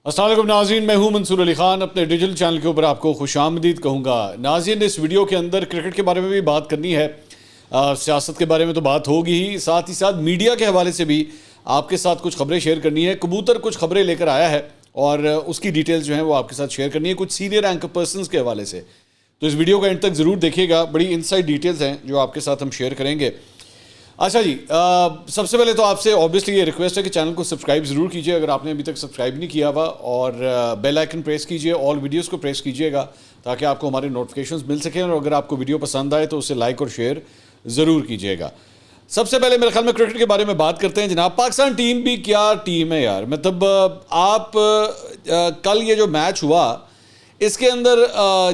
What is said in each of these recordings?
السلام علیکم ناظرین، میں ہوں منصور علی خان، اپنے ڈیجیٹل چینل کے اوپر آپ کو خوش آمدید کہوں گا۔ ناظرین، اس ویڈیو کے اندر کرکٹ کے بارے میں بھی بات کرنی ہے، سیاست کے بارے میں تو بات ہوگی ہی، ساتھ ہی ساتھ میڈیا کے حوالے سے بھی آپ کے ساتھ کچھ خبریں شیئر کرنی ہے۔ کبوتر کچھ خبریں لے کر آیا ہے اور اس کی ڈیٹیلز جو ہیں وہ آپ کے ساتھ شیئر کرنی ہے کچھ سینئر اینکر پرسنز کے حوالے سے، تو اس ویڈیو کا اینڈ تک ضرور دیکھیے گا۔ بڑی انسائٹ ڈیٹیلز ہیں جو آپ کے ساتھ ہم شیئر کریں گے۔ اچھا جی، سب سے پہلے تو آپ سے اوبیسلی یہ ریکویسٹ ہے کہ چینل کو سبسکرائب ضرور کیجیے اگر آپ نے ابھی تک سبسکرائب نہیں کیا ہوا، اور بیل آئکن پریس کیجیے، آل ویڈیوز کو پریس کیجیے گا تاکہ آپ کو ہمارے نوٹیفیکیشنز مل سکیں، اور اگر آپ کو ویڈیو پسند آئے تو اسے لائک اور شیئر ضرور کیجیے گا۔ سب سے پہلے میرے خیال میں کرکٹ کے بارے میں بات کرتے ہیں جناب۔ پاکستان ٹیم بھی کیا ٹیم ہے یار، مطلب آپ کل یہ جو میچ ہوا اس کے اندر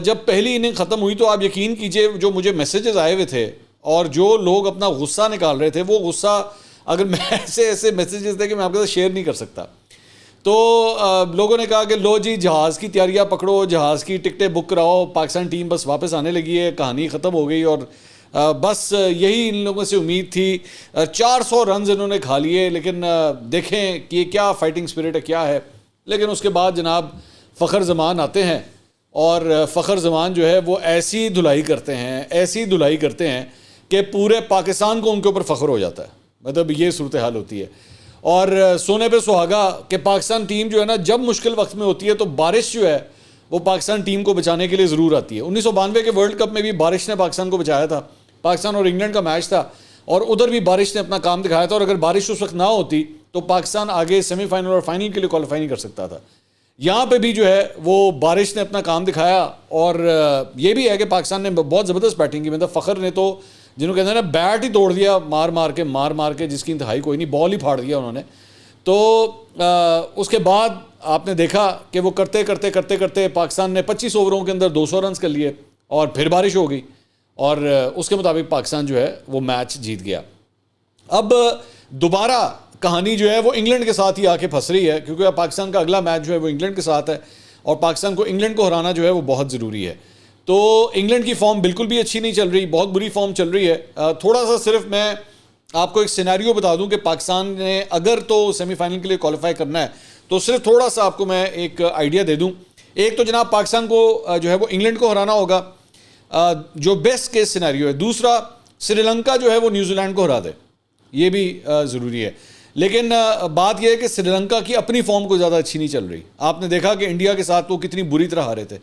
جب پہلی اننگ ختم ہوئی تو آپ یقین کیجیے جو مجھے میسیجز آئے ہوئے تھے اور جو لوگ اپنا غصہ نکال رہے تھے، وہ غصہ اگر میں ایسے میسیجز تھے کہ میں آپ کے ساتھ شیئر نہیں کر سکتا۔ تو لوگوں نے کہا کہ لو جی جہاز کی تیاریاں پکڑو، جہاز کی ٹکٹیں بک کراؤ، پاکستان ٹیم بس واپس آنے لگی ہے، کہانی ختم ہو گئی، اور بس یہی ان لوگوں سے امید تھی۔ 400 رنز انہوں نے کھا لیے، لیکن دیکھیں کہ یہ کیا فائٹنگ سپرٹ ہے، کیا ہے۔ لیکن اس کے بعد جناب فخر زمان آتے ہیں، اور فخر زمان جو ہے وہ ایسی دھلائی کرتے ہیں کہ پورے پاکستان کو ان کے اوپر فخر ہو جاتا ہے، مطلب یہ صورتحال ہوتی ہے۔ اور سونے پہ سہاگا کہ پاکستان ٹیم جو ہے نا، جب مشکل وقت میں ہوتی ہے تو بارش جو ہے وہ پاکستان ٹیم کو بچانے کے لیے ضرور آتی ہے۔ 1992 کے ورلڈ کپ میں بھی بارش نے پاکستان کو بچایا تھا، پاکستان اور انگلینڈ کا میچ تھا، اور ادھر بھی بارش نے اپنا کام دکھایا تھا، اور اگر بارش اس وقت نہ ہوتی تو پاکستان آگے سیمی فائنل اور فائنل کے لیے کوالیفائی نہیں کر سکتا تھا۔ یہاں پہ بھی جو ہے وہ بارش نے اپنا کام دکھایا، اور یہ بھی ہے کہ پاکستان نے بہت زبردست بیٹنگ کی، مطلب فخر نے تو جنہوں کہتے ہیں نا بیٹ ہی توڑ دیا مار مار کے جس کی انتہائی کوئی نہیں، بال ہی پھاڑ دیا انہوں نے۔ تو اس کے بعد آپ نے دیکھا کہ وہ کرتے پاکستان نے 25 اووروں کے اندر 200 رنز کر لیے، اور پھر بارش ہو گئی، اور اس کے مطابق پاکستان جو ہے وہ میچ جیت گیا۔ اب دوبارہ کہانی جو ہے وہ انگلینڈ کے ساتھ ہی آ کے پھنس رہی ہے، کیونکہ پاکستان کا اگلا میچ جو ہے وہ انگلینڈ کے ساتھ ہے، اور پاکستان کو انگلینڈ کو ہرانا جو ہے وہ بہت ضروری ہے۔ تو انگلینڈ کی فارم بالکل بھی اچھی نہیں چل رہی، بہت بری فارم چل رہی ہے۔ تھوڑا سا صرف میں آپ کو ایک سینیریو بتا دوں کہ پاکستان نے اگر تو سیمی فائنل کے لیے کوالیفائی کرنا ہے تو صرف تھوڑا سا آپ کو میں ایک آئیڈیا دے دوں۔ ایک تو جناب پاکستان کو جو ہے وہ انگلینڈ کو ہرانا ہوگا، جو بیسٹ کیس سینیریو ہے۔ دوسرا، سری لنکا جو ہے وہ نیوزی لینڈ کو ہرا دے، یہ بھی ضروری ہے۔ لیکن بات یہ ہے کہ سری لنکا کی اپنی فارم کو زیادہ اچھی نہیں چل رہی۔ آپ نے دیکھا کہ انڈیا کے ساتھ وہ کتنی بری طرح ہارے تھے،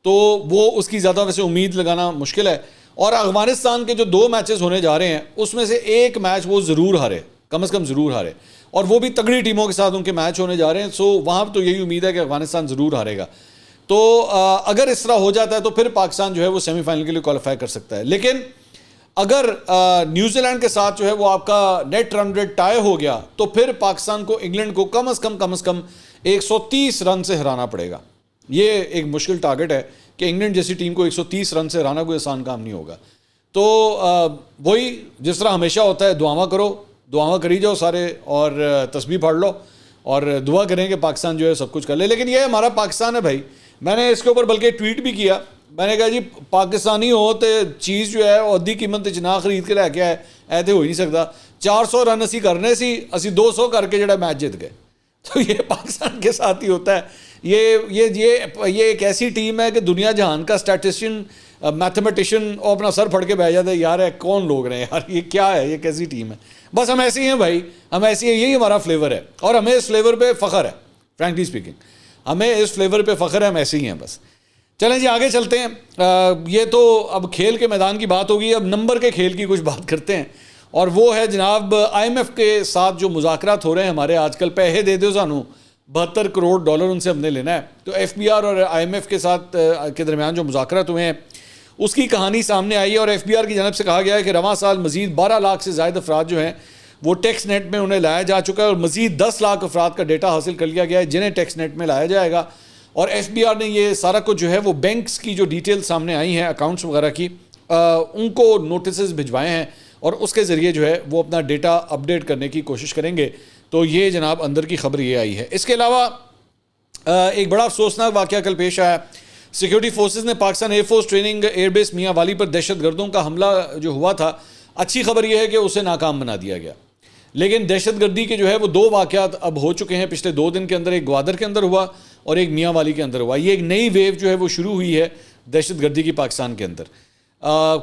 تو وہ اس کی زیادہ ویسے امید لگانا مشکل ہے۔ اور افغانستان کے جو 2 میچز ہونے جا رہے ہیں اس میں سے ایک میچ وہ ضرور ہارے، کم از کم ضرور ہارے، اور وہ بھی تگڑی ٹیموں کے ساتھ ان کے میچ ہونے جا رہے ہیں، سو وہاں تو یہی امید ہے کہ افغانستان ضرور ہارے گا۔ تو اگر اس طرح ہو جاتا ہے تو پھر پاکستان جو ہے وہ سیمی فائنل کے لیے کوالیفائی کر سکتا ہے۔ لیکن اگر نیوزی لینڈ کے ساتھ جو ہے وہ آپ کا نیٹ رن ریٹ ٹائی ہو گیا تو پھر پاکستان کو انگلینڈ کو کم از کم 130 رن سے ہرانا پڑے گا۔ یہ ایک مشکل ٹارگٹ ہے کہ انگلینڈ جیسی ٹیم کو 130 رن سے ہرانا کوئی آسان کام نہیں ہوگا۔ تو وہی جس طرح ہمیشہ ہوتا ہے، دعاواں کری جاؤ سارے، اور تسبیح پڑھ لو اور دعا کریں کہ پاکستان جو ہے سب کچھ کر لے۔ لیکن یہ ہمارا پاکستان ہے بھائی، میں نے اس کے اوپر بلکہ ٹویٹ بھی کیا، میں نے کہا جی پاکستانی ہو تو چیز جو ہے وہ ادھی قیمت چنا خرید کے لے کے آئے، ایسے ہو ہی نہیں سکتا۔ 400 رن اسی کرنے سی، اسی 200 کر کے جڑا میچ جیت گئے۔ تو یہ پاکستان کے ساتھ ہی ہوتا ہے۔ یہ ایک ایسی ٹیم ہے کہ دنیا جہان کا اسٹیٹسٹین، میتھمیٹیشین اور اپنا سر پھڑ کے بیٹھ جاتا ہے، یار ہے کون لوگ رہے ہیں یار، یہ کیا ہے، یہ کیسی ٹیم ہے۔ بس ہم ایسے ہی ہیں بھائی، ہم ایسے ہیں، یہی ہمارا فلیور ہے، اور ہمیں اس فلیور پہ فخر ہے، فرینکلی اسپیکنگ ہمیں اس فلیور پہ فخر ہے، ہم ایسے ہی ہیں بس۔ چلیں جی آگے چلتے ہیں۔ یہ تو اب کھیل کے میدان کی بات ہوگی، اب نمبر کے کھیل کی کچھ بات کرتے ہیں، اور وہ ہے جناب IMF کے ساتھ جو مذاکرات ہو رہے ہیں ہمارے آج کل، پیسے دے دو سانو $72 کروڑ ان سے ہم نے لینا ہے۔ تو FBR اور IMF کے ساتھ کے درمیان جو مذاکرات ہوئے ہیں اس کی کہانی سامنے آئی ہے، اور FBR کی جانب سے کہا گیا ہے کہ رواں سال مزید 12 لاکھ سے زائد افراد جو ہیں وہ ٹیکس نیٹ میں انہیں لایا جا چکا ہے، اور مزید 10 لاکھ افراد کا ڈیٹا حاصل کر لیا گیا ہے جنہیں ٹیکس نیٹ میں لایا جائے گا۔ اور FBR نے یہ سارا کچھ جو ہے وہ بینکس کی جو ڈیٹیل سامنے آئی ہیں اکاؤنٹس وغیرہ کی، ان کو نوٹسز بھجوائے ہیں، اور اس کے ذریعے جو ہے وہ اپنا ڈیٹا اپڈیٹ کرنے کی کوشش کریں گے۔ تو یہ جناب اندر کی خبر یہ آئی ہے۔ اس کے علاوہ ایک بڑا افسوسناک واقعہ کل پیش آیا۔ سیکیورٹی فورسز نے Pakistan air force training air base میاں والی پر دہشت گردوں کا حملہ جو ہوا تھا، اچھی خبر یہ ہے کہ اسے ناکام بنا دیا گیا۔ لیکن دہشت گردی کے جو ہے وہ 2 واقعات اب ہو چکے ہیں پچھلے 2 دن کے اندر. ایک گوادر کے اندر ہوا اور ایک میاں والی کے اندر ہوا. یہ ایک نئی ویو جو ہے وہ شروع ہوئی ہے دہشت گردی کی پاکستان کے اندر.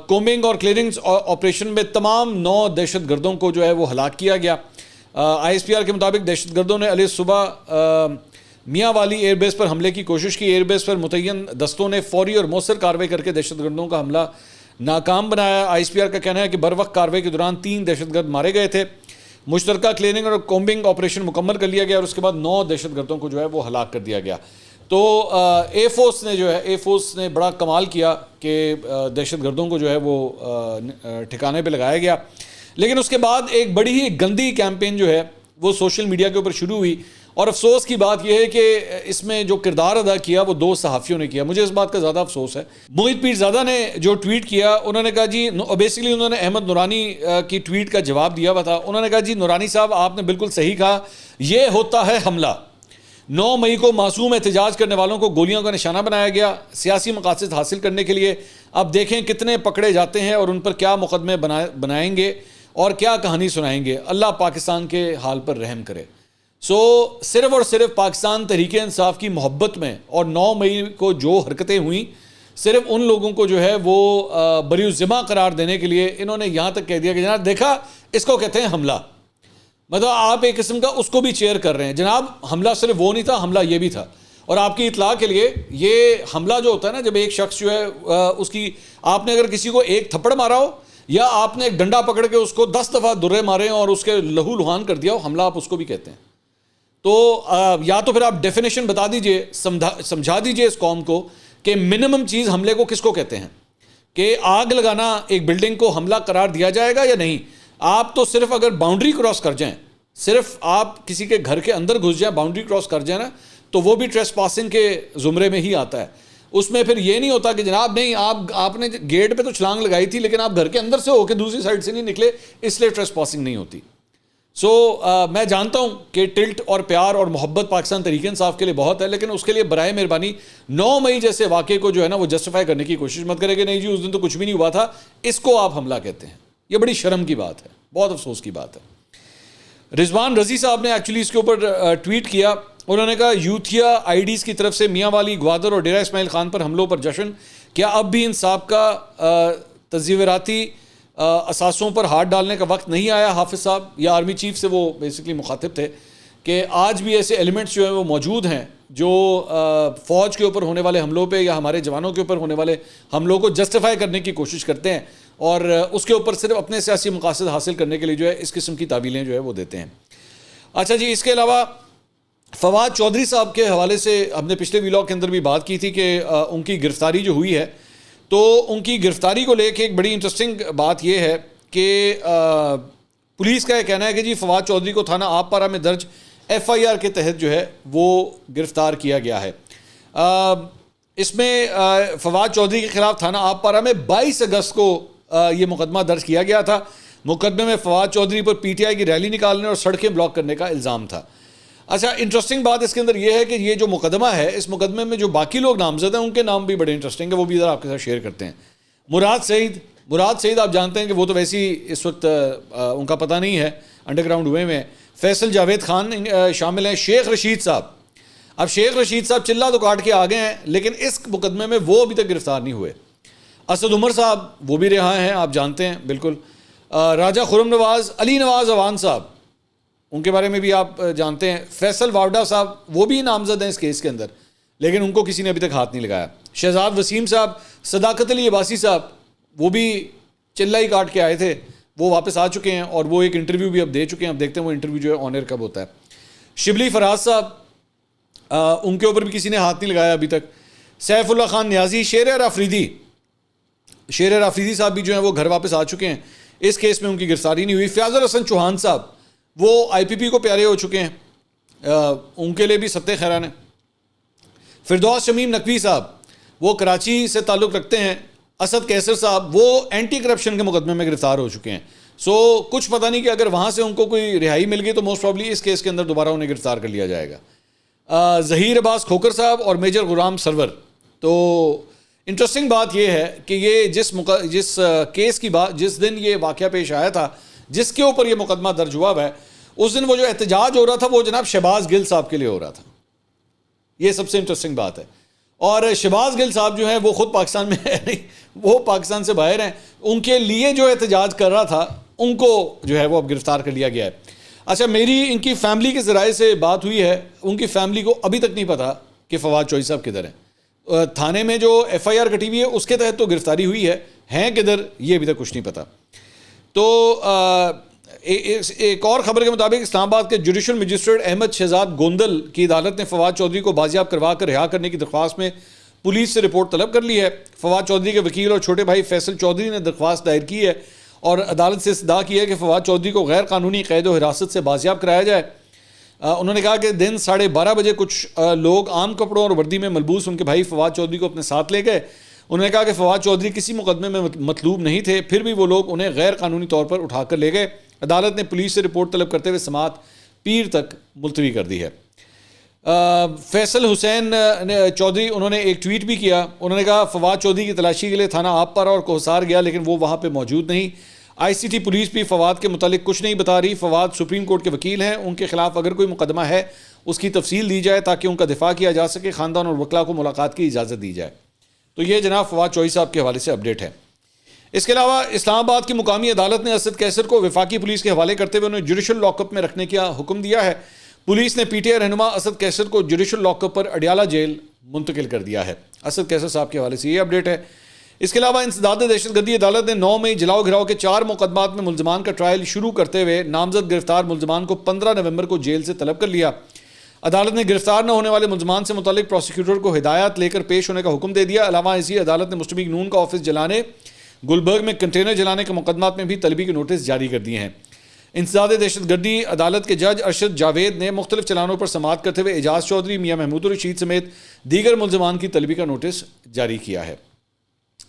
کومبنگ اور کلیئرنگ آپریشن میں تمام 9 دہشت گردوں کو جو ہے وہ ہلاک کیا گیا. ISPR کے مطابق دہشت گردوں نے علیہ صبح میاں والی ایئر بیس پر حملے کی کوشش کی. ایئر بیس پر متعین دستوں نے فوری اور مؤثر کارروائی کر کے دہشت گردوں کا حملہ ناکام بنایا. ISPR کا کہنا ہے کہ بروقت کارروائی کے دوران 3 دہشت گرد مارے گئے تھے. مشترکہ کلیننگ اور کومبنگ آپریشن مکمل کر لیا گیا اور اس کے بعد 9 دہشت گردوں کو جو ہے وہ ہلاک کر دیا گیا. تو ایئر فورس نے بڑا کمال کیا کہ دہشت گردوں کو جو ہے وہ ٹھکانے پہ لگایا گیا. لیکن اس کے بعد ایک بڑی ہی گندی کیمپین جو ہے وہ سوشل میڈیا کے اوپر شروع ہوئی. اور افسوس کی بات یہ ہے کہ اس میں جو کردار ادا کیا وہ 2 صحافیوں نے کیا. مجھے اس بات کا زیادہ افسوس ہے. موہت پیرزادہ نے جو ٹویٹ کیا, انہوں نے کہا جی, بیسیکلی انہوں نے احمد نورانی کی ٹویٹ کا جواب دیا ہوا تھا. انہوں نے کہا جی نورانی صاحب آپ نے بالکل صحیح کہا, یہ ہوتا ہے حملہ. 9 مئی کو معصوم احتجاج کرنے والوں کو گولیوں کا نشانہ بنایا گیا سیاسی مقاصد حاصل کرنے کے لیے. اب دیکھیں کتنے پکڑے جاتے ہیں اور ان پر کیا مقدمے بنائیں گے اور کیا کہانی سنائیں گے. اللہ پاکستان کے حال پر رحم کرے. صرف اور صرف پاکستان تحریک انصاف کی محبت میں اور 9 مئی کو جو حرکتیں ہوئیں, صرف ان لوگوں کو جو ہے وہ بری الذمہ قرار دینے کے لیے انہوں نے یہاں تک کہہ دیا کہ جناب دیکھا اس کو کہتے ہیں حملہ. مطلب آپ ایک قسم کا اس کو بھی چیئر کر رہے ہیں. جناب حملہ صرف وہ نہیں تھا, حملہ یہ بھی تھا. اور آپ کی اطلاع کے لیے یہ حملہ جو ہوتا ہے نا, جب ایک شخص جو ہے اس کی آپ نے اگر کسی کو ایک تھپڑ مارا ہو یا آپ نے ایک ڈنڈا پکڑ کے اس کو 10 دفعہ درے مارے اور اس کے لہو لہان کر دیا ہو, حملہ آپ اس کو بھی کہتے ہیں. تو یا تو پھر آپ ڈیفینیشن بتا دیجئے, سمجھا دیجئے اس قوم کو کہ منیمم چیز حملے کو کس کو کہتے ہیں. کہ آگ لگانا ایک بلڈنگ کو حملہ قرار دیا جائے گا یا نہیں. آپ تو صرف اگر باؤنڈری کراس کر جائیں, صرف آپ کسی کے گھر کے اندر گھس جائیں, باؤنڈری کراس کر جائیں نا, تو وہ بھی ٹریس پاسنگ کے زمرے میں ہی آتا ہے. اس میں پھر یہ نہیں ہوتا کہ جناب نہیں آپ نے گیٹ پہ تو چھلانگ لگائی تھی لیکن آپ گھر کے اندر سے ہو کے دوسری سائڈ سے نہیں نکلے, اس لیے ٹریس پاسنگ نہیں ہوتی. میں جانتا ہوں کہ ٹلٹ اور پیار اور محبت پاکستان تحریک انصاف کے لیے بہت ہے, لیکن اس کے لیے برائے مہربانی 9 مئی جیسے واقعے کو جو ہے نا وہ جسٹیفائی کرنے کی کوشش مت کرے کہ نہیں جی اس دن تو کچھ بھی نہیں ہوا تھا, اس کو آپ حملہ کہتے ہیں. یہ بڑی شرم کی بات ہے, بہت افسوس کی بات ہے. رضوان رضی صاحب نے ایکچولی اس کے اوپر ٹویٹ کیا. انہوں نے کہا یوتھیا آئی ڈیز کی طرف سے میاں والی, گوادر اور ڈیرہ اسماعیل خان پر حملوں پر جشن. کیا اب بھی انصاف کا تصویراتی اساسوں پر ہاتھ ڈالنے کا وقت نہیں آیا؟ حافظ صاحب یا آرمی چیف سے وہ بیسکلی مخاطب تھے کہ آج بھی ایسے ایلیمنٹس جو ہیں وہ موجود ہیں جو فوج کے اوپر ہونے والے حملوں پہ یا ہمارے جوانوں کے اوپر ہونے والے حملوں کو جسٹیفائی کرنے کی کوشش کرتے ہیں اور اس کے اوپر صرف اپنے سیاسی مقاصد حاصل کرنے کے لیے جو ہے اس قسم کی تعبیریں جو ہے وہ دیتے ہیں. اچھا جی, اس کے علاوہ فواد چودھری صاحب کے حوالے سے ہم نے پچھلے ویلاگ کے اندر بھی بات کی تھی کہ ان کی گرفتاری جو ہوئی ہے, تو ان کی گرفتاری کو لے کے ایک بڑی انٹرسٹنگ بات یہ ہے کہ پولیس کا یہ کہنا ہے کہ جی فواد چودھری کو تھانہ آپ پارہ میں درج FIR کے تحت جو ہے وہ گرفتار کیا گیا ہے. اس میں فواد چودھری کے خلاف تھانہ آپ پارہ میں 22 اگست کو یہ مقدمہ درج کیا گیا تھا. مقدمے میں فواد چودھری پر PTI کی ریلی نکالنے اور سڑکیں بلاک کرنے کا الزام تھا. اچھا, انٹرسٹنگ بات اس کے اندر یہ ہے کہ یہ جو مقدمہ ہے, اس مقدمے میں جو باقی لوگ نامزد ہیں ان کے نام بھی بڑے انٹرسٹنگ ہیں, وہ بھی ذرا آپ کے ساتھ شیئر کرتے ہیں. مراد سعید آپ جانتے ہیں کہ وہ تو ویسے ہی اس وقت ان کا پتہ نہیں ہے, انڈر گراؤنڈ ہوئے میں. فیصل جاوید خان شامل ہیں. شیخ رشید صاحب, اب شیخ رشید صاحب چلہ تو کاٹ کے آگے ہیں لیکن اس مقدمے میں وہ ابھی تک گرفتار نہیں ہوئے. اسد عمر صاحب وہ بھی رہا ہیں, آپ جانتے ہیں بالکل. راجہ خرم نواز, علی نواز اوان صاحب ان کے بارے میں بھی آپ جانتے ہیں. فیصل واوڈا صاحب وہ بھی نامزد ہیں اس کیس کے اندر لیکن ان کو کسی نے ابھی تک ہاتھ نہیں لگایا. شہزاد وسیم صاحب, صداقت علی عباسی صاحب وہ بھی چلہ ہی کاٹ کے آئے تھے, وہ واپس آ چکے ہیں اور وہ ایک انٹرویو بھی اب دے چکے ہیں. اب دیکھتے ہیں وہ انٹرویو جو ہے آن ایئر کب ہوتا ہے. شبلی فراز صاحب, ان کے اوپر بھی کسی نے ہاتھ نہیں لگایا ابھی تک. سیف اللہ خان نیازی, شیر رافریدی صاحب بھی جو ہیں وہ گھر واپس آ چکے ہیں, اس کیس میں ان کی گرفتاری نہیں ہوئی. فیاض الحسن چوہان صاحب وہ IPP کو پیارے ہو چکے ہیں, ان کے لیے بھی ستہ خیران ہے. فردوس شمیم نقوی صاحب وہ کراچی سے تعلق رکھتے ہیں. اسد کیسر صاحب وہ اینٹی کرپشن کے مقدمے میں گرفتار ہو چکے ہیں. کچھ پتہ نہیں کہ اگر وہاں سے ان کو کوئی رہائی مل گئی تو موسٹ پرابلی اس کیس کے اندر دوبارہ انہیں گرفتار کر لیا جائے گا. ظہیر عباس کھوکر صاحب اور میجر غلام سرور. تو انٹرسٹنگ بات یہ ہے کہ یہ جس کیس کی بات جس دن یہ واقعہ پیش آیا تھا, جس کے اوپر یہ مقدمہ درج ہوا ہے، اس دن وہ جو احتجاج ہو رہا تھا وہ جناب شہباز گل صاحب کے لیے ہو رہا تھا. یہ سب سے انٹرسٹنگ بات ہے. اور شہباز گل صاحب جو ہیں وہ خود پاکستان میں ہے نہیں، وہ پاکستان سے باہر ہیں. ان کے لیے جو احتجاج کر رہا تھا ان کو جو ہے وہ اب گرفتار کر لیا گیا ہے. اچھا، میری ان کی فیملی کے ذرائع سے بات ہوئی ہے. ان کی فیملی کو ابھی تک نہیں پتا کہ فواد چوہدری صاحب کدھر ہیں. تھانے میں جو ایف آئی آر کٹی ہوئی ہے اس کے تحت تو گرفتاری ہوئی ہے، ہیں کدھر یہ ابھی تک کچھ نہیں پتا. تو ایک اور خبر کے مطابق اسلام آباد کے جوڈیشل مجسٹریٹ احمد شہزاد گوندل کی عدالت نے فواد چوہدری کو بازیاب کروا کر رہا کرنے کی درخواست میں پولیس سے رپورٹ طلب کر لی ہے. فواد چوہدری کے وکیل اور چھوٹے بھائی فیصل چوہدری نے درخواست دائر کی ہے اور عدالت سے استدعا کی ہے کہ فواد چوہدری کو غیر قانونی قید و حراست سے بازیاب کرایا جائے. انہوں نے کہا کہ دن 12:30 بجے کچھ لوگ عام کپڑوں اور وردی میں ملبوس ان کے بھائی فواد چوہدری کو اپنے ساتھ لے گئے. انہوں نے کہا کہ فواد چوہدری کسی مقدمے میں مطلوب نہیں تھے، پھر بھی وہ لوگ انہیں غیر قانونی طور پر اٹھا کر لے گئے. عدالت نے پولیس سے رپورٹ طلب کرتے ہوئے سماعت پیر تک ملتوی کر دی ہے. فیصل حسین چوہدری انہوں نے ایک ٹویٹ بھی کیا. انہوں نے کہا فواد چوہدری کی تلاشی کے لیے تھانہ آپ پر اور کوہسار گیا لیکن وہ وہاں پہ موجود نہیں. آئی سی ٹی پولیس بھی فواد کے متعلق کچھ نہیں بتا رہی. فواد سپریم کورٹ کے وکیل ہیں، ان کے خلاف اگر کوئی مقدمہ ہے اس کی تفصیل دی جائے تاکہ ان کا دفاع کیا جا سکے. خاندان اور وکلاء کو ملاقات کی اجازت دی جائے. تو یہ جناب فواد چوہدری صاحب کے حوالے سے اپڈیٹ ہے. اس کے علاوہ اسلام آباد کی مقامی عدالت نے اسد کیسر کو وفاقی پولیس کے حوالے کرتے ہوئے انہیں جوڈیشل لاک اپ میں رکھنے کا حکم دیا ہے. پولیس نے پی ٹی آئی رہنما اسد کیسر کو جوڈیشل لاک اپ پر اڈیالہ جیل منتقل کر دیا ہے. اسد کیسر صاحب کے حوالے سے یہ اپڈیٹ ہے. اس کے علاوہ انسداد دہشت گردی عدالت نے 9 مئی جلاؤ گھراؤ کے 4 مقدمات میں ملزمان کا ٹرائل شروع کرتے ہوئے نامزد گرفتار ملزمان کو 15 نومبر کو جیل سے طلب کر لیا. عدالت نے گرفتار نہ ہونے والے ملزمان سے متعلق پروسیکیوٹر کو ہدایات لے کر پیش ہونے کا حکم دے دیا. علاوہ ازیں عدالت نے مسلم لیگ نون کا آفس جلانے، گلبرگ میں کنٹینر جلانے کے مقدمات میں بھی طلبی کے نوٹس جاری کر دیے ہیں. انسداد دہشت گردی عدالت کے جج ارشد جاوید نے مختلف چلانوں پر سماعت کرتے ہوئے اعجاز چوہدری، میاں محمود الرشید سمیت دیگر ملزمان کی طلبی کا نوٹس جاری کیا ہے.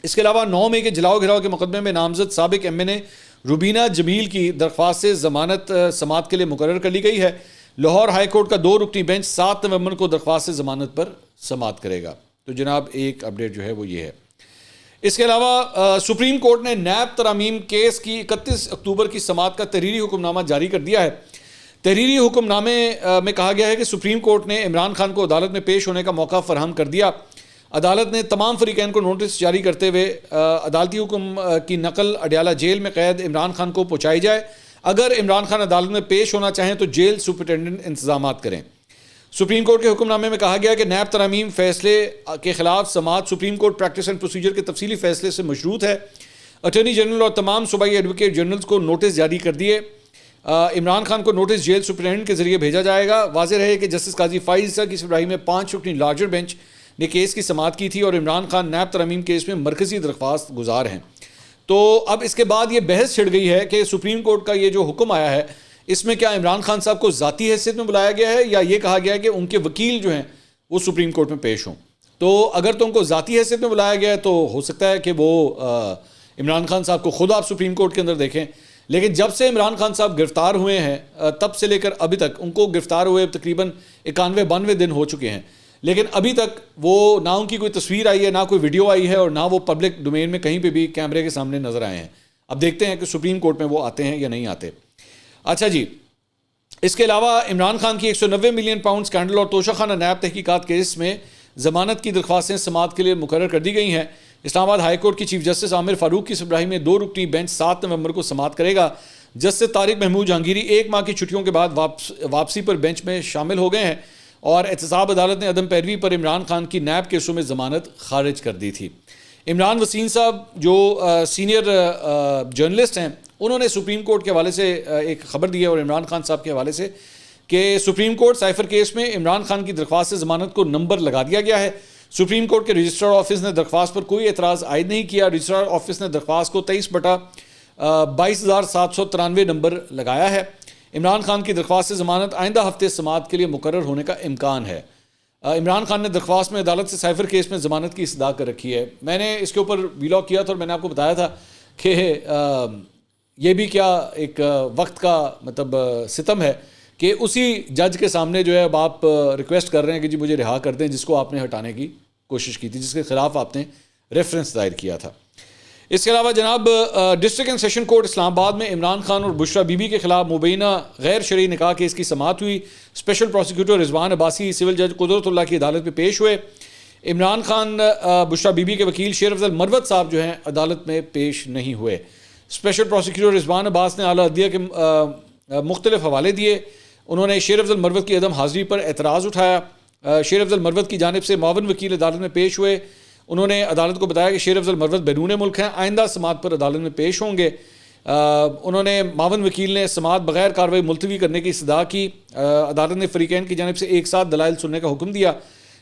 اس کے علاوہ 9 مئی کے جلاؤ گھراؤ کے مقدمے میں نامزد سابق ایم این اے روبینہ جمیل کی درخواست سے ضمانت سماعت کے لیے مقرر کر لی گئی ہے. لاہور ہائی کورٹ کا 2 رکنی بینچ 7 نومبر کو درخواست سے ضمانت پر سماعت کرے گا. تو جناب ایک اپڈیٹ جو ہے وہ یہ ہے. اس کے علاوہ سپریم کورٹ نے نیب ترامیم کیس کی 31 اکتوبر کی سماعت کا تحریری حکم نامہ جاری کر دیا ہے. تحریری حکم نامے میں کہا گیا ہے کہ سپریم کورٹ نے عمران خان کو عدالت میں پیش ہونے کا موقع فراہم کر دیا. عدالت نے تمام فریقین کو نوٹس جاری کرتے ہوئے عدالتی حکم کی نقل اڈیالہ جیل میں قید عمران خان کو پہنچائی جائے. اگر عمران خان عدالت میں پیش ہونا چاہیں تو جیل سپرنٹینڈنٹ انتظامات کریں. سپریم کورٹ کے حکم نامے میں کہا گیا کہ نیب ترامیم فیصلے کے خلاف سماعت supreme court practice and procedure کے تفصیلی فیصلے سے مشروط ہے. اٹارنی جنرل اور تمام صوبائی ایڈوکیٹ جنرلز کو نوٹس جاری کر دیے. عمران خان کو نوٹس جیل سپرنٹینڈنٹ کے ذریعے بھیجا جائے گا. واضح رہے کہ جسٹس قاضی فائز عیسیٰ کی سربراہی میں 5 رکنی لارجر بینچ نے کیس کی سماعت کی تھی اور عمران خان نیب ترامیم کیس میں مرکزی درخواست گزار ہیں. تو اب اس کے بعد یہ بحث چھڑ گئی ہے کہ سپریم کورٹ کا یہ جو حکم آیا ہے اس میں کیا عمران خان صاحب کو ذاتی حیثیت میں بلایا گیا ہے یا یہ کہا گیا ہے کہ ان کے وکیل جو ہیں وہ سپریم کورٹ میں پیش ہوں. تو اگر تو ان کو ذاتی حیثیت میں بلایا گیا ہے تو ہو سکتا ہے کہ وہ عمران خان صاحب کو خود آپ سپریم کورٹ کے اندر دیکھیں. لیکن جب سے عمران خان صاحب گرفتار ہوئے ہیں تب سے لے کر ابھی تک ان کو گرفتار ہوئے تقریباً 91-92 دن ہو چکے ہیں، لیکن ابھی تک وہ نہ ان کی کوئی تصویر آئی ہے، نہ کوئی ویڈیو آئی ہے اور نہ وہ پبلک ڈومین میں کہیں پہ بھی کیمرے کے سامنے نظر آئے ہیں. اب دیکھتے ہیں کہ سپریم کورٹ میں وہ آتے ہیں یا نہیں آتے. اچھا جی، اس کے علاوہ عمران خان کی 190 ملین پاؤنڈ سکینڈل اور توشہ خانہ نیب تحقیقات کیس میں ضمانت کی درخواستیں سماعت کے لیے مقرر کر دی گئی ہیں. اسلام آباد ہائی کورٹ کی چیف جسٹس عامر فاروق کی سربراہی میں 2 رکنی بینچ 7 نومبر کو سماعت کرے گا. جسٹس طارق محمود جہانگیری 1 ماہ کی چھٹیوں کے بعد واپسی پر بینچ میں شامل ہو گئے ہیں اور احتساب عدالت نے عدم پیروی پر عمران خان کی نیب کیسوں میں ضمانت خارج کر دی تھی. عمران وسیم صاحب جو سینئر جرنلسٹ ہیں انہوں نے سپریم کورٹ کے حوالے سے ایک خبر دی ہے اور عمران خان صاحب کے حوالے سے کہ سپریم کورٹ سائفر کیس میں عمران خان کی درخواست سے ضمانت کو نمبر لگا دیا گیا ہے. سپریم کورٹ کے رجسٹرار آفس نے درخواست پر کوئی اعتراض عائد نہیں کیا. رجسٹرار آفس نے درخواست کو 23/22,793 نمبر لگایا ہے. عمران خان کی درخواست سے ضمانت آئندہ ہفتے سماعت کے لیے مقرر ہونے کا امکان ہے. عمران خان نے درخواست میں عدالت سے سائفر کیس میں ضمانت کی استدعا کر رکھی ہے. میں نے اس کے اوپر ویلاگ کیا تھا اور میں نے آپ کو بتایا تھا کہ یہ بھی کیا ایک وقت کا مطلب ستم ہے کہ اسی جج کے سامنے جو ہے اب آپ ریکویسٹ کر رہے ہیں کہ جی مجھے رہا کر دیں جس کو آپ نے ہٹانے کی کوشش کی تھی، جس کے خلاف آپ نے ریفرنس دائر کیا تھا. اس کے علاوہ جناب ڈسٹرکٹ اینڈ سیشن کورٹ اسلام آباد میں عمران خان اور بشرا بی بی کے خلاف مبینہ غیر شرعی نکاح کیس کی سماعت ہوئی. اسپیشل پروسیکیوٹر رضوان عباسی سول جج قدرت اللہ کی عدالت میں پیش ہوئے. عمران خان بشرا بی بی کے وکیل شیر افضل مروت صاحب جو ہیں عدالت میں پیش نہیں ہوئے. اسپیشل پروسیکیوٹر رضوان عباس نے اعلیٰ عدلیہ کے مختلف حوالے دیے. انہوں نے شیر افضل مروت کی عدم حاضری پر اعتراض اٹھایا. شیر افضل مروت کی جانب سے معاون وکیل عدالت میں پیش ہوئے. انہوں نے عدالت کو بتایا کہ شیر افضل مروت بیرون ملک ہیں, آئندہ سماعت پر عدالت میں پیش ہوں گے. انہوں نے معاون وکیل نے سماعت بغیر کارروائی ملتوی کرنے کی استدعا کی. عدالت نے فریقین کی جانب سے ایک ساتھ دلائل سننے کا حکم دیا.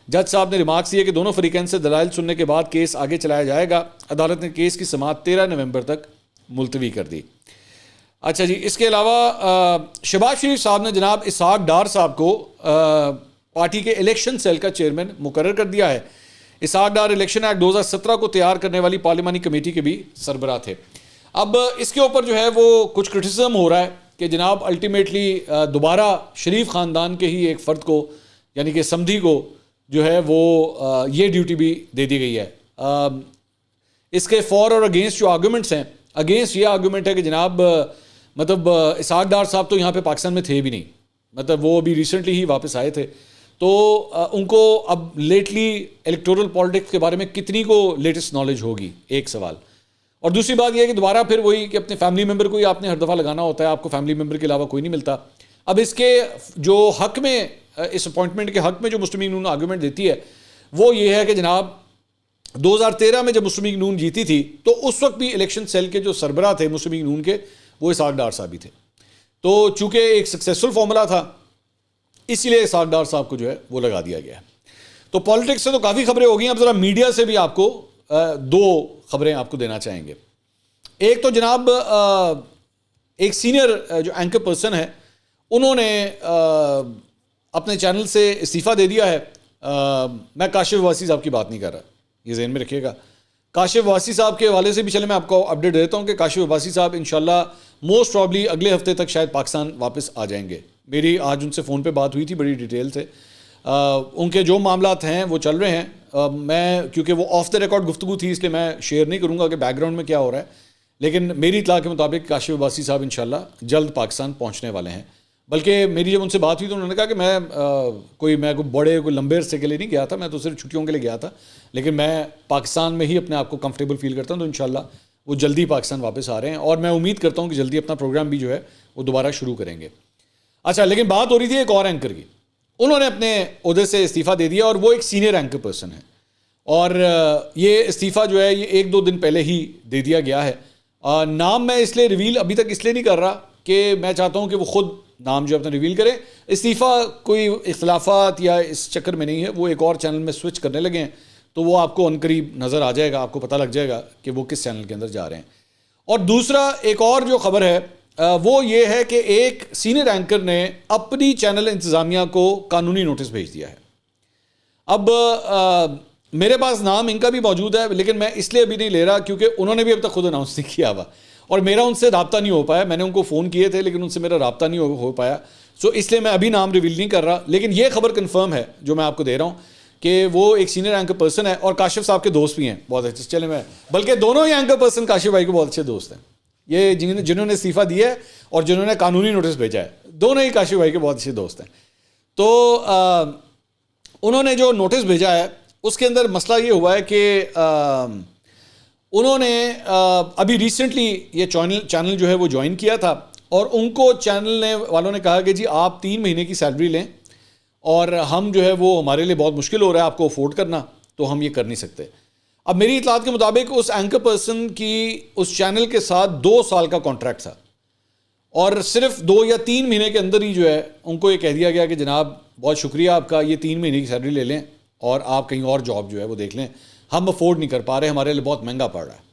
جج صاحب نے ریمارکس دیے کہ دونوں فریقین سے دلائل سننے کے بعد کیس آگے چلایا جائے گا. عدالت نے کیس کی سماعت 13 نومبر تک ملتوی کر دی. اچھا جی, اس کے علاوہ شہباز شریف صاحب نے جناب اسحاق ڈار صاحب کو پارٹی کے الیکشن سیل کا چیئرمین مقرر کر دیا ہے. اسحاق ڈار الیکشن ایکٹ 2017 کو تیار کرنے والی پارلیمانی کمیٹی کے بھی سربراہ تھے. اب اس کے اوپر جو ہے وہ کچھ کرٹیسزم ہو رہا ہے کہ جناب الٹیمیٹلی دوبارہ شریف خاندان کے ہی ایک فرد کو یعنی کہ سمدھی کو جو ہے وہ یہ ڈیوٹی بھی دے دی گئی ہے. اس کے فور اور اگینسٹ جو آرگومنٹس ہیں, اگینسٹ یہ آرگومنٹ ہے کہ جناب مطلب اسحاق ڈار صاحب تو یہاں پہ پاکستان میں تھے بھی نہیں, مطلب وہ ابھی ریسنٹلی ہی واپس آئے تھے, تو ان کو اب لیٹلی الیکٹورل پالیٹکس کے بارے میں کتنی کو لیٹسٹ نالج ہوگی, ایک سوال. اور دوسری بات یہ ہے کہ دوبارہ پھر وہی کہ اپنے فیملی ممبر کو ہی آپ نے ہر دفعہ لگانا ہوتا ہے, آپ کو فیملی ممبر کے علاوہ کوئی نہیں ملتا. اب اس کے جو حق میں اس اپوائنٹمنٹ کے حق میں جو مسلم لیگ نون آرگومنٹ دیتی ہے وہ یہ ہے کہ جناب 2013 میں جب مسلم لیگ نون جیتی تھی تو اس وقت بھی الیکشن سیل کے جو سربراہ تھے مسلم لیگ نون کے وہ اسحاق ڈار صاحب ہی تھے. تو چونکہ ایک سکسیسفل فارمولا تھا اسی لیے اسحاق ڈار صاحب کو جو ہے وہ لگا دیا گیا ہے. تو پالیٹکس سے تو کافی خبریں ہو گئی ہیں, اب ذرا میڈیا سے بھی آپ کو دو خبریں آپ کو دینا چاہیں گے. ایک تو جناب ایک سینئر جو اینکر پرسن ہے انہوں نے اپنے چینل سے استعفیٰ دے دیا ہے. میں کاشف واسی صاحب کی بات نہیں کر رہا, یہ ذہن میں رکھیے گا. کاشف واسی صاحب کے حوالے سے بھی چلے میں آپ کو اپڈیٹ دیتا ہوں کہ کاشف واسی صاحب انشاءاللہ موسٹ پرابلی اگلے ہفتے تک شاید پاکستان واپس آ جائیں گے. میری آج ان سے فون پہ بات ہوئی تھی بڑی ڈیٹیل سے. ان کے جو معاملات ہیں وہ چل رہے ہیں. میں کیونکہ وہ آف دا ریکارڈ گفتگو تھی اس لیے میں شیئر نہیں کروں گا کہ بیک گراؤنڈ میں کیا ہو رہا ہے, لیکن میری اطلاع کے مطابق کاشف عباسی صاحب انشاءاللہ جلد پاکستان پہنچنے والے ہیں. بلکہ میری جب ان سے بات ہوئی تو انہوں نے کہا کہ میں کوئی بڑے کوئی لمبے عرصے کے لیے نہیں گیا تھا, میں تو صرف چھٹیوں کے لیے گیا تھا, لیکن میں پاکستان میں ہی اپنے آپ کو کمفرٹیبل فیل کرتا ہوں. تو انشاءاللہ وہ جلدی پاکستان واپس آ رہے ہیں اور میں امید کرتا ہوں کہ جلدی اپنا پروگرام بھی جو ہے وہ دوبارہ شروع کریں گے. اچھا, لیکن بات ہو رہی تھی ایک اور اینکر کی. انہوں نے اپنے عہدے سے استعفیٰ دے دیا اور وہ ایک سینئر اینکر پرسن ہے, اور یہ استعفیٰ جو ہے یہ 1-2 دن پہلے ہی دے دیا گیا ہے. نام میں اس لیے ریویل ابھی تک اس لیے نہیں کر رہا کہ میں چاہتا ہوں کہ وہ خود نام جو اپنا ریویل کرے. استعفیٰ کوئی اختلافات یا اس چکر میں نہیں ہے, وہ ایک اور چینل میں سوئچ کرنے لگے ہیں, تو وہ آپ کو عنقریب نظر آ جائے گا, آپ کو پتہ لگ جائے گا کہ وہ کس چینل کے اندر جا رہے ہیں. اور دوسرا ایک اور جو خبر ہے وہ یہ ہے کہ ایک سینئر اینکر نے اپنی چینل انتظامیہ کو قانونی نوٹس بھیج دیا ہے. اب میرے پاس نام ان کا بھی موجود ہے, لیکن میں اس لیے ابھی نہیں لے رہا کیونکہ انہوں نے بھی اب تک خود اناؤنس نہیں کیا ہوا اور میرا ان سے رابطہ نہیں ہو پایا. میں نے ان کو فون کیے تھے لیکن ان سے میرا رابطہ نہیں ہو پایا, سو اس لیے میں ابھی نام ریویل نہیں کر رہا. لیکن یہ خبر کنفرم ہے جو میں آپ کو دے رہا ہوں کہ وہ ایک سینئر اینکر پرسن ہے اور کاشف صاحب کے دوست بھی ہیں بہت اچھے. چلے میں بلکہ دونوں ہی اینکر پرسن کاشف بھائی کو بہت اچھے دوست ہیں. یہ جنہوں نے استعفیٰ دیا ہے اور جنہوں نے قانونی نوٹس بھیجا ہے دونوں ہی کاشف بھائی کے بہت اچھے دوست ہیں. تو انہوں نے جو نوٹس بھیجا ہے اس کے اندر مسئلہ یہ ہوا ہے کہ انہوں نے ابھی ریسنٹلی یہ چینل جو ہے وہ جوائن کیا تھا اور ان کو چینل والوں نے کہا کہ جی آپ 3 مہینے کی سیلری لیں اور ہم جو ہے وہ ہمارے لیے بہت مشکل ہو رہا ہے آپ کو افورڈ کرنا, تو ہم یہ کر نہیں سکتے. اب میری اطلاعات کے مطابق اس اینکر پرسن کی اس چینل کے ساتھ 2 سال کا کانٹریکٹ تھا اور صرف 2 یا 3 مہینے کے اندر ہی جو ہے ان کو یہ کہہ دیا گیا کہ جناب بہت شکریہ آپ کا, یہ 3 مہینے کی سیلری لے لیں اور آپ کہیں اور جاب جو ہے وہ دیکھ لیں, ہم افورڈ نہیں کر پا رہے, ہمارے لیے بہت مہنگا پڑ رہا ہے.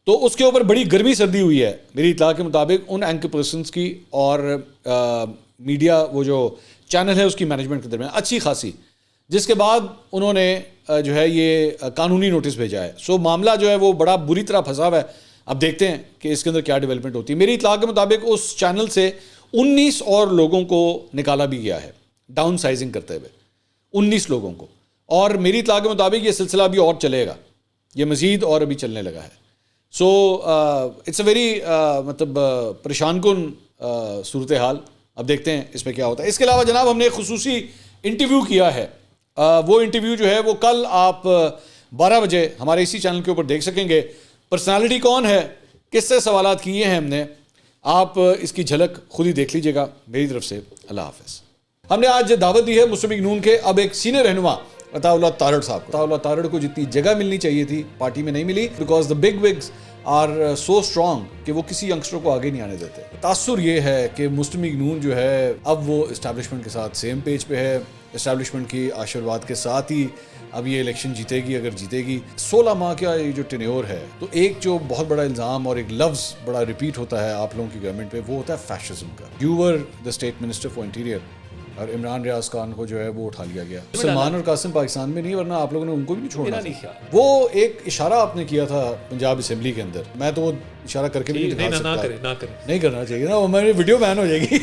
تو اس کے اوپر بڑی گرمی سردی ہوئی ہے میری اطلاع کے مطابق ان اینکر پرسنس کی اور میڈیا وہ جو چینل ہے اس کی مینجمنٹ کے درمیان اچھی خاصی, جس کے بعد انہوں نے جو ہے یہ قانونی نوٹس بھیجا ہے. سو معاملہ جو ہے وہ بڑا بری طرح پھنسا ہوا ہے. اب دیکھتے ہیں کہ اس کے اندر کیا ڈیولپمنٹ ہوتی ہے. میری اطلاع کے مطابق اس چینل سے 19 اور لوگوں کو نکالا بھی گیا ہے ڈاؤن سائزنگ کرتے ہوئے, 19 لوگوں کو. اور میری اطلاع کے مطابق یہ سلسلہ ابھی اور چلے گا, یہ مزید اور ابھی چلنے لگا ہے. سو اٹس اے ویری مطلب پریشان کن صورتحال. اب دیکھتے ہیں اس میں کیا ہوتا ہے. اس کے علاوہ جناب ہم نے ایک خصوصی انٹرویو کیا ہے. وہ انٹرویو جو ہے وہ کل آپ 12 بجے ہمارے اسی چینل کے اوپر دیکھ سکیں گے. پرسنالٹی کون ہے, کس سے سوالات کیے ہیں ہم نے, آپ اس کی جھلک خود ہی دیکھ لیجئے گا. میری طرف سے اللہ حافظ. ہم نے آج دعوت دی ہے مسلم لیگ نون کے اب ایک سینئر رہنما عطا اللہ تارڑ صاحب کو. عطا اللہ تارڑ کو جتنی جگہ ملنی چاہیے تھی پارٹی میں نہیں ملی, because the big wigs are so strong کہ وہ کسی ینگسٹر کو آگے نہیں آنے دیتے. تاثر یہ ہے کہ مسلم لیگ نون جو ہے اب وہ اسٹیبلشمنٹ کے ساتھ سیم پیج پہ ہے. اسٹیبلشمنٹ کی آشرواد کے ساتھ ہی اب یہ الیکشن جیتے گی. اگر جیتے گی 16 ماہ کا یہ جو ٹینیور ہے, تو ایک جو بہت بڑا الزام اور ایک لفظ بڑا ریپیٹ ہوتا ہے آپ لوگوں کی گورنمنٹ پہ, وہ ہوتا ہے فیشزم کا. You were the state minister for interior, اور عمران ریاض خان کو جو ہے وہ اٹھا لیا گیا. سلمان اور قاسم پاکستان میں نہیں, ورنہ آپ لوگوں نے ان کو بھی نہیں چھوڑنا. وہ ایک اشارہ آپ نے کیا تھا پنجاب اسمبلی کے اندر, میں تو وہ اشارہ کر کے بھی نہیں کرنا چاہیے نا, وہ میری ویڈیو بین ہو جائے گی.